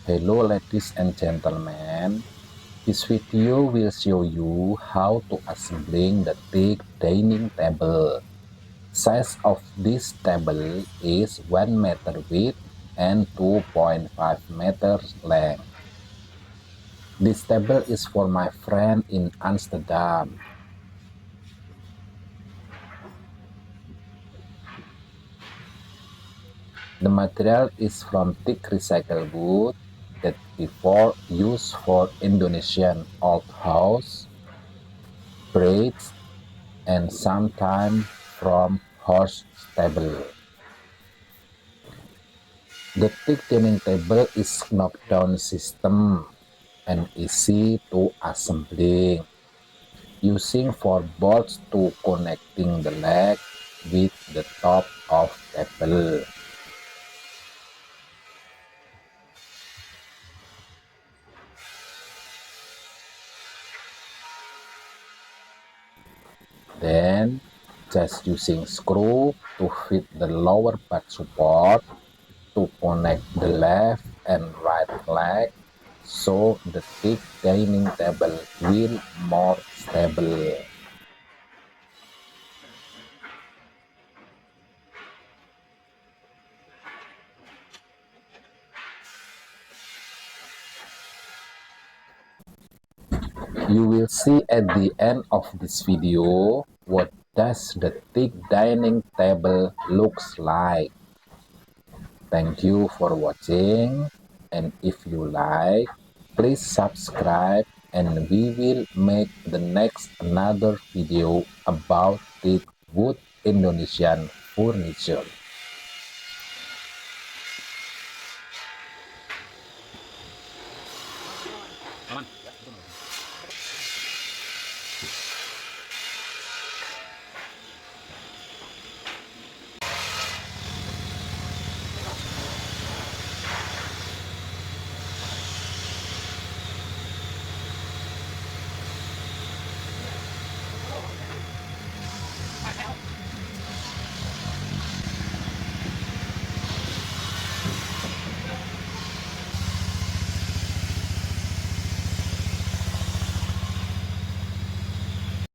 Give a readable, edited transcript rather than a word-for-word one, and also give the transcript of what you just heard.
Hello ladies and gentlemen, this video will show you how to assembling the teak dining table. Size of this table is 1 meter width and 2.5 meters length. This table is for my friend in Amsterdam. The material is from thick recycled wood that before used for Indonesian old house, bridge, and sometimes from horse stable. The Teak Dining Table is knockdown system and easy to assembling, using 4 bolts to connecting the leg with the top of table. Then just using screw to fit the lower back support to connect the left and right leg so the teak dining table will more stable. You will see at the end of this video what does the teak dining table looks like. Thank you for watching, and if you like, please subscribe and we will make the next another video about teak wood Indonesian furniture. Aman.